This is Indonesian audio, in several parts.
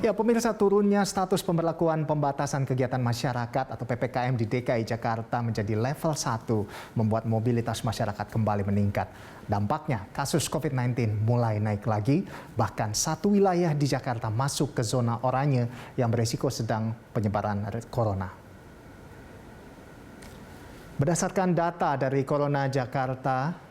Ya, pemirsa, turunnya status pemberlakuan pembatasan kegiatan masyarakat atau PPKM di DKI Jakarta menjadi level 1 membuat mobilitas masyarakat kembali meningkat. Dampaknya, kasus COVID-19 mulai naik lagi, bahkan satu wilayah di Jakarta masuk ke zona oranye yang berisiko sedang penyebaran corona. Berdasarkan data dari Corona Jakarta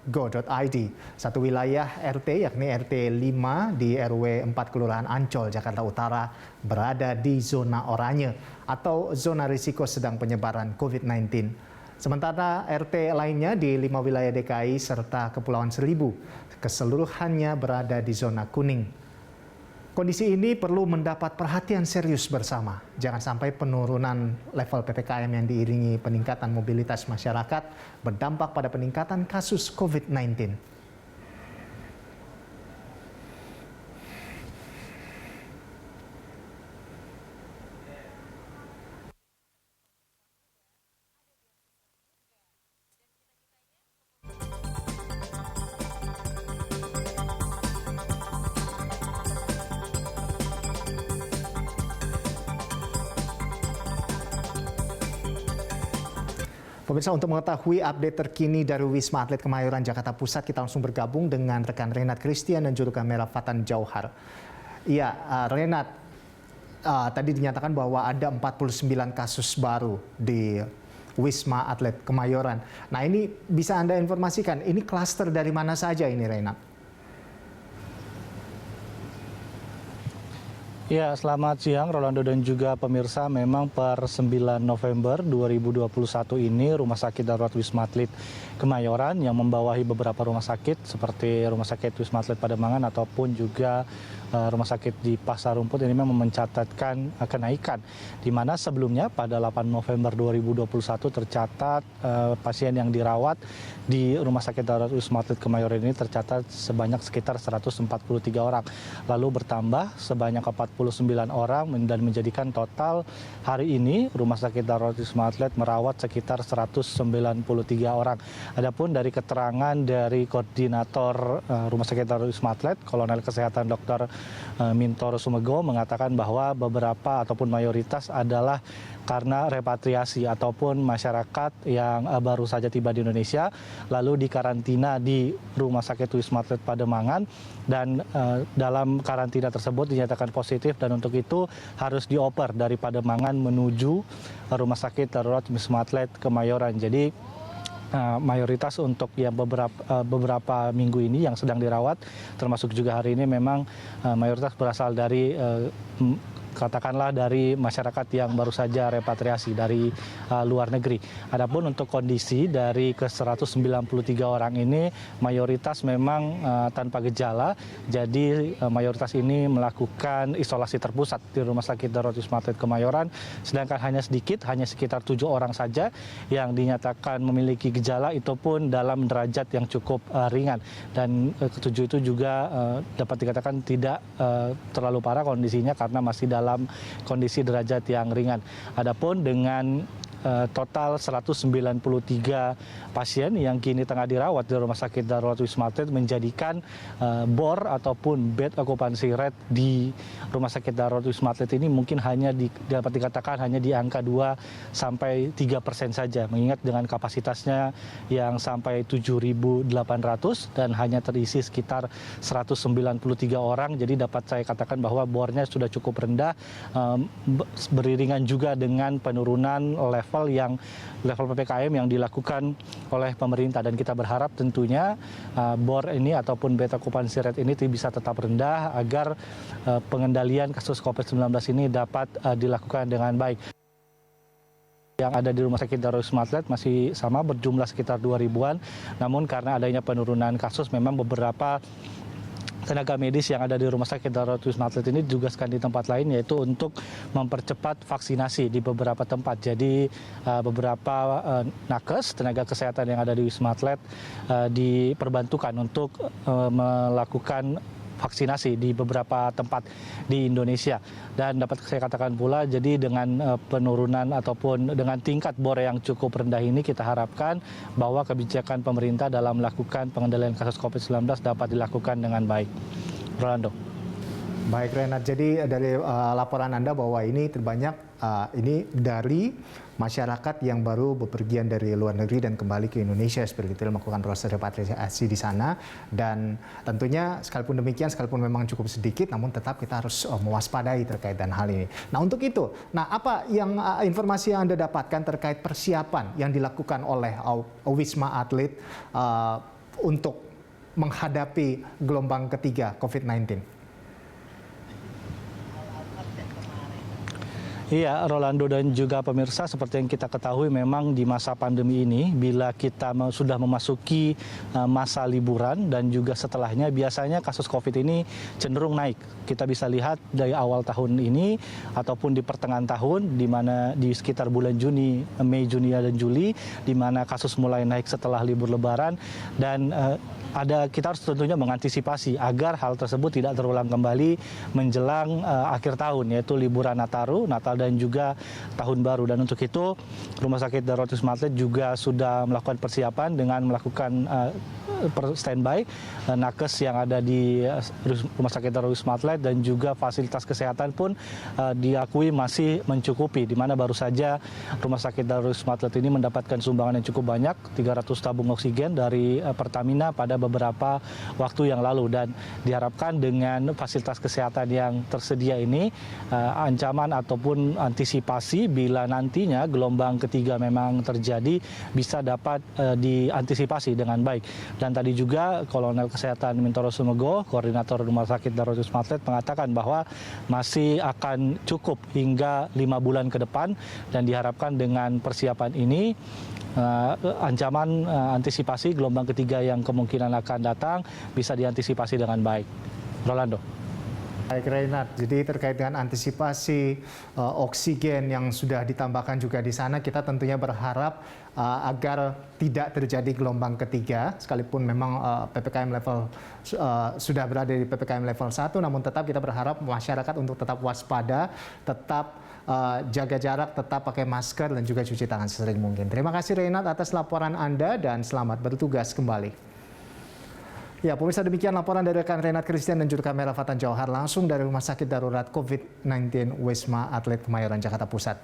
.go.id, satu wilayah RT yakni RT 5 di RW 4 Kelurahan Ancol, Jakarta Utara berada di zona oranye atau zona risiko sedang penyebaran COVID-19. Sementara RT lainnya di 5 wilayah DKI serta Kepulauan Seribu keseluruhannya berada di zona kuning. Kondisi ini perlu mendapat perhatian serius bersama. Jangan sampai penurunan level PPKM yang diiringi peningkatan mobilitas masyarakat berdampak pada peningkatan kasus COVID-19. Pemirsa, untuk mengetahui update terkini dari Wisma Atlet Kemayoran, Jakarta Pusat, kita langsung bergabung dengan rekan Renat Christian dan juru kamera Fatan Jauhar. Iya, Renat, tadi dinyatakan bahwa ada 49 kasus baru di Wisma Atlet Kemayoran. Nah, ini bisa Anda informasikan, ini klaster dari mana saja ini, Renat? Ya, selamat siang Rolando dan juga pemirsa. Memang per 9 November 2021 ini Rumah Sakit Darurat Wisma Atlet Kemayoran yang membawahi beberapa rumah sakit seperti Rumah Sakit Wisma Atlet Pademangan ataupun juga Rumah Sakit di Pasar Rumput ini memang mencatatkan kenaikan, di mana sebelumnya pada 8 November 2021 tercatat pasien yang dirawat di Rumah Sakit Darurat Wisma Atlet Kemayoran ini tercatat sebanyak sekitar 143 orang, lalu bertambah sebanyak 49 orang dan menjadikan total hari ini Rumah Sakit Darurat Wisma Atlet merawat sekitar 193 orang. Adapun dari keterangan dari koordinator Rumah Sakit Darurat Wisma Atlet, Kolonel Kesehatan Dr. Mintoro Sumego mengatakan bahwa beberapa ataupun mayoritas adalah karena repatriasi ataupun masyarakat yang baru saja tiba di Indonesia lalu dikarantina di Rumah Sakit Wisma Atlet Pademangan dan dalam karantina tersebut dinyatakan positif dan untuk itu harus dioper dari Pademangan menuju Rumah Sakit Darurat Wisma Atlet Kemayoran. Jadi mayoritas untuk yang beberapa minggu ini yang sedang dirawat, termasuk juga hari ini memang mayoritas berasal dari katakanlah dari masyarakat yang baru saja repatriasi dari luar negeri. Adapun untuk kondisi dari ke 193 orang ini mayoritas memang tanpa gejala, jadi mayoritas ini melakukan isolasi terpusat di Rumah Sakit Darurat Wisma Atlet Kemayoran, sedangkan hanya sedikit, hanya sekitar 7 orang saja yang dinyatakan memiliki gejala, itu pun dalam derajat yang cukup ringan, dan ketujuh itu juga dapat dikatakan tidak terlalu parah kondisinya karena masih dalam kondisi derajat yang ringan. Adapun dengan total 193 pasien yang kini tengah dirawat di Rumah Sakit Darurat Wisma Atlet menjadikan bor ataupun bed occupancy rate di Rumah Sakit Darurat Wisma Atlet ini mungkin hanya dapat dikatakan hanya di angka 2-3% saja, mengingat dengan kapasitasnya yang sampai 7.800 dan hanya terisi sekitar 193 orang, jadi dapat saya katakan bahwa bornya sudah cukup rendah, beriringan juga dengan penurunan level PPKM yang dilakukan oleh pemerintah, dan kita berharap tentunya bor ini ataupun bed occupancy rate ini bisa tetap rendah agar pengendalian kasus COVID-19 ini dapat dilakukan dengan baik. Yang ada di Rumah Sakit Darurat Wisma Atlet masih sama, berjumlah sekitar 2.000-an, namun karena adanya penurunan kasus memang beberapa tenaga medis yang ada di Rumah Sakit Darurat Wisma Atlet ini ditugaskan di tempat lain, yaitu untuk mempercepat vaksinasi di beberapa tempat. Jadi beberapa nakes, tenaga kesehatan yang ada di Wisma Atlet diperbantukan untuk melakukan vaksinasi di beberapa tempat di Indonesia. Dan dapat saya katakan pula, jadi dengan penurunan ataupun dengan tingkat bor yang cukup rendah ini, kita harapkan bahwa kebijakan pemerintah dalam melakukan pengendalian kasus COVID-19 dapat dilakukan dengan baik. Rolando. Baik Renat, jadi dari laporan Anda bahwa ini terbanyak ini dari masyarakat yang baru bepergian dari luar negeri dan kembali ke Indonesia seperti itu melakukan proses repatriasi di sana, dan tentunya sekalipun demikian, sekalipun memang cukup sedikit, namun tetap kita harus mewaspadai terkait dengan hal ini. Nah untuk itu, apa yang informasi yang Anda dapatkan terkait persiapan yang dilakukan oleh Wisma Atlet untuk menghadapi gelombang ketiga COVID-19? Iya, Rolando dan juga pemirsa, seperti yang kita ketahui memang di masa pandemi ini, bila kita sudah memasuki masa liburan dan juga setelahnya, biasanya kasus COVID ini cenderung naik. Kita bisa lihat dari awal tahun ini ataupun di pertengahan tahun, di mana di sekitar bulan Juni, Mei, Juni, dan Juli, di mana kasus mulai naik setelah libur Lebaran, dan kita harus tentunya mengantisipasi agar hal tersebut tidak terulang kembali menjelang akhir tahun, yaitu liburan Natal dan juga Tahun Baru. Dan untuk itu, Rumah Sakit Darurat Wisma Atlet juga sudah melakukan persiapan dengan melakukan standby nakes yang ada di Rumah Sakit Darurat Wisma Atlet, dan juga fasilitas kesehatan pun diakui masih mencukupi, di mana baru saja Rumah Sakit Darurat Wisma Atlet ini mendapatkan sumbangan yang cukup banyak, 300 tabung oksigen dari Pertamina pada beberapa waktu yang lalu, dan diharapkan dengan fasilitas kesehatan yang tersedia ini, ancaman ataupun antisipasi bila nantinya gelombang ketiga memang terjadi bisa dapat diantisipasi dengan baik. Dan tadi juga Kolonel Kesehatan Mintoro Sumego, Koordinator Rumah Sakit Darurat Wisma Atlet, mengatakan bahwa masih akan cukup hingga 5 bulan ke depan, dan diharapkan dengan persiapan ini ancaman antisipasi gelombang ketiga yang kemungkinan akan datang bisa diantisipasi dengan baik. Rolando. Baik Reinhard, jadi terkait dengan antisipasi oksigen yang sudah ditambahkan juga di sana, kita tentunya berharap agar tidak terjadi gelombang ketiga, sekalipun memang PPKM level sudah berada di PPKM level 1, namun tetap kita berharap masyarakat untuk tetap waspada, tetap jaga jarak, tetap pakai masker, dan juga cuci tangan sesering mungkin. Terima kasih Reinhard atas laporan Anda, dan selamat bertugas kembali. Ya, pemirsa, demikian laporan dari rekan Renat Christian dan juru kamera Fatan Jauhar langsung dari Rumah Sakit Darurat COVID-19 Wisma Atlet Kemayoran, Jakarta Pusat.